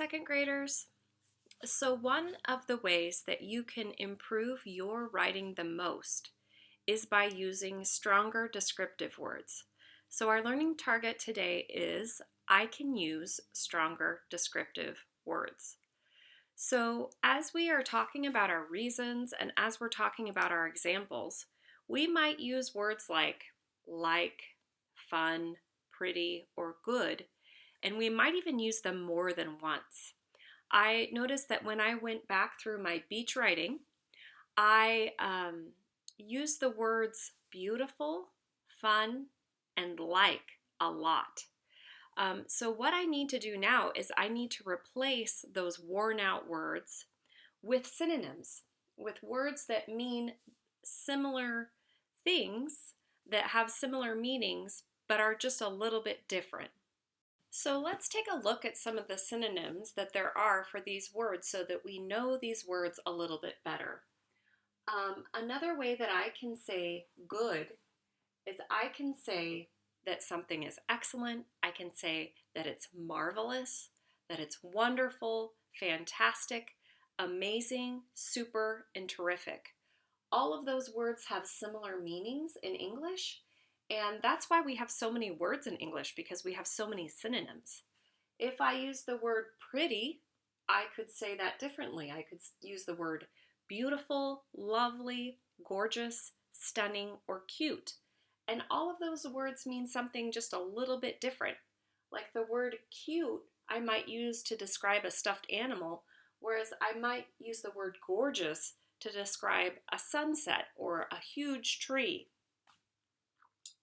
second graders. So one of the ways that you can improve your writing the most is by using stronger descriptive words. So our learning target today is I can use stronger descriptive words. So as we are talking about our reasons and as we're talking about our examples, we might use words like, fun, pretty, or good, and we might even use them more than once. I noticed that when I went back through my beach writing, I used the words beautiful, fun, and like a lot. So what I need to do now is I need to replace those worn out words with synonyms, with words that mean similar things, that have similar meanings, but are just a little bit different. So let's take a look at some of the synonyms that there are for these words so that we know these words a little bit better. Another way that I can say good is I can say that something is excellent. I can say that it's marvelous, that it's wonderful, fantastic, amazing, super, and terrific. All of those words have similar meanings in English, and that's why we have so many words in English, because we have so many synonyms. If I use the word pretty, I could say that differently. I could use the word beautiful, lovely, gorgeous, stunning, or cute. And all of those words mean something just a little bit different. Like the word cute, I might use to describe a stuffed animal, whereas I might use the word gorgeous to describe a sunset or a huge tree.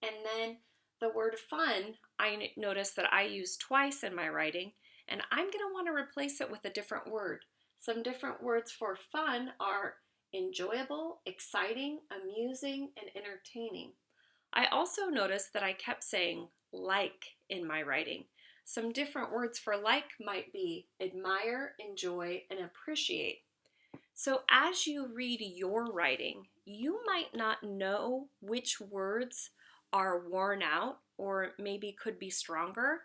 And then the word fun, I notice that I use twice in my writing, and I'm going to want to replace it with a different word. Some different words for fun are enjoyable, exciting, amusing, and entertaining. I also noticed that I kept saying like in my writing. Some different words for like might be admire, enjoy, and appreciate. So as you read your writing, you might not know which words are worn out or maybe could be stronger.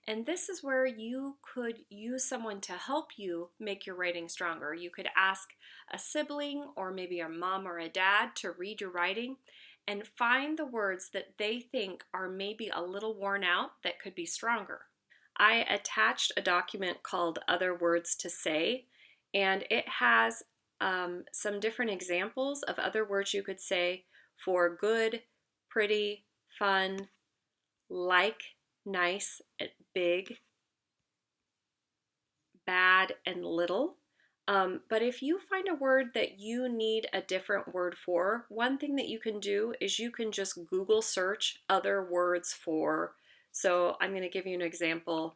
And this is where you could use someone to help you make your writing stronger. You could ask a sibling or maybe a mom or a dad to read your writing and find the words that they think are maybe a little worn out that could be stronger. I attached a document called Other Words to Say, and it has some different examples of other words you could say for good, pretty, fun, like, nice, big, bad, and little. But if you find a word that you need a different word for, one thing that you can do is you can just Google search other words for. So I'm going to give you an example.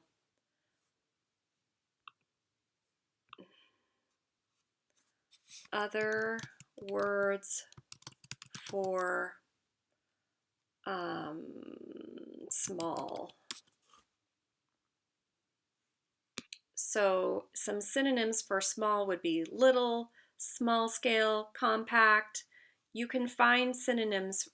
Other words for small. So some synonyms for small would be little, small scale, compact. You can find synonyms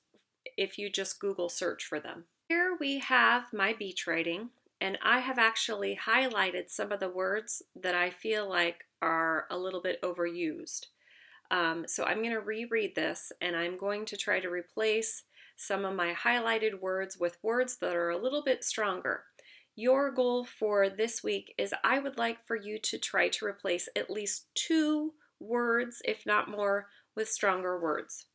if you just Google search for them. Here we have my beach writing, and I have actually highlighted some of the words that I feel like are a little bit overused. So I'm going to reread this, and I'm going to try to replace some of my highlighted words with words that are a little bit stronger. Your goal for this week is I would like for you to try to replace at least 2 words, if not more, with stronger words.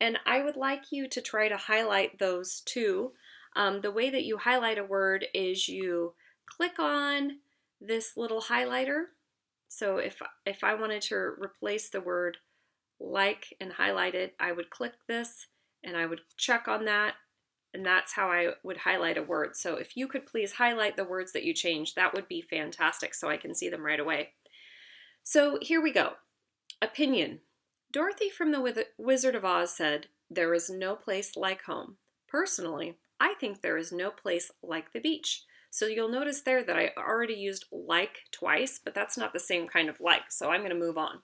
And I would like you to try to highlight those 2. The way that you highlight a word is you click on this little highlighter. So if I wanted to replace the word like and highlight it, I would click this and I would check on that, and that's how I would highlight a word. So if you could please highlight the words that you changed, that would be fantastic so I can see them right away. So here we go. Opinion. Dorothy from the Wizard of Oz said, "There is no place like home. Personally, I think there is no place like the beach." So you'll notice there that I already used like twice, but that's not the same kind of like, so I'm going to move on.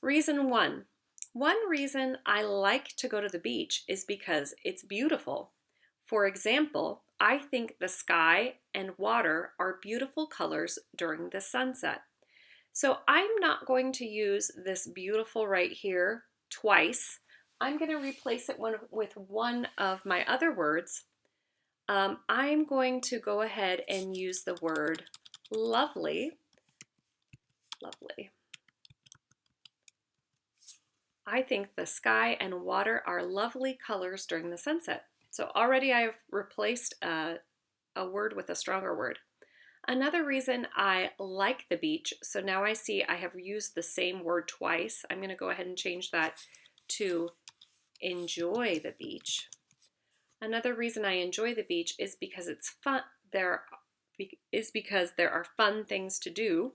Reason 1. One reason I like to go to the beach is because it's beautiful. For example, I think the sky and water are beautiful colors during the sunset. So I'm not going to use this beautiful right here twice. I'm going to replace it with one of my other words. I'm going to go ahead and use the word lovely. Lovely. I think the sky and water are lovely colors during the sunset. So already I've replaced a word with a stronger word. Another reason I like the beach, so now I see I have used the same word twice. I'm going to go ahead and change that to enjoy the beach. Another reason I enjoy the beach is because it's fun. Because there are fun things to do.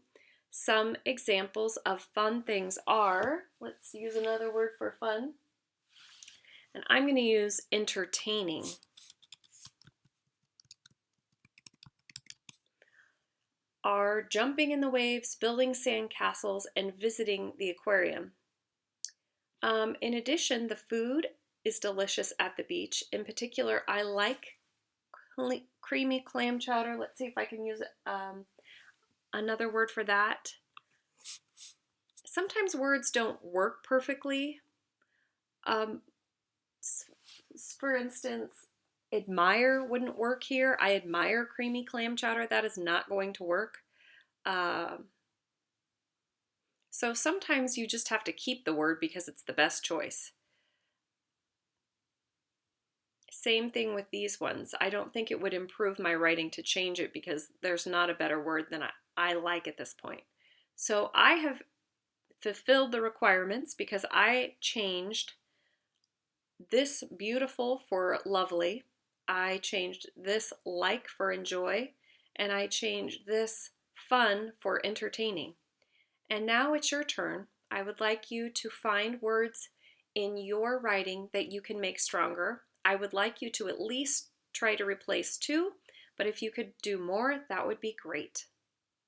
Some examples of fun things are, let's use another word for fun, and I'm going to use entertaining. Are jumping in the waves, building sand castles, and visiting the aquarium. In addition, the food is delicious at the beach. In particular, I like creamy clam chowder. Let's see if I can use another word for that. Sometimes words don't work perfectly. For instance, admire wouldn't work here. I admire creamy clam chowder. That is not going to work. So sometimes you just have to keep the word because it's the best choice. Same thing with these ones. I don't think it would improve my writing to change it because there's not a better word than I like at this point. So I have fulfilled the requirements because I changed this beautiful for lovely. I changed this like for enjoy, and I changed this fun for entertaining. And now it's your turn. I would like you to find words in your writing that you can make stronger. I would like you to at least try to replace two, but if you could do more, that would be great.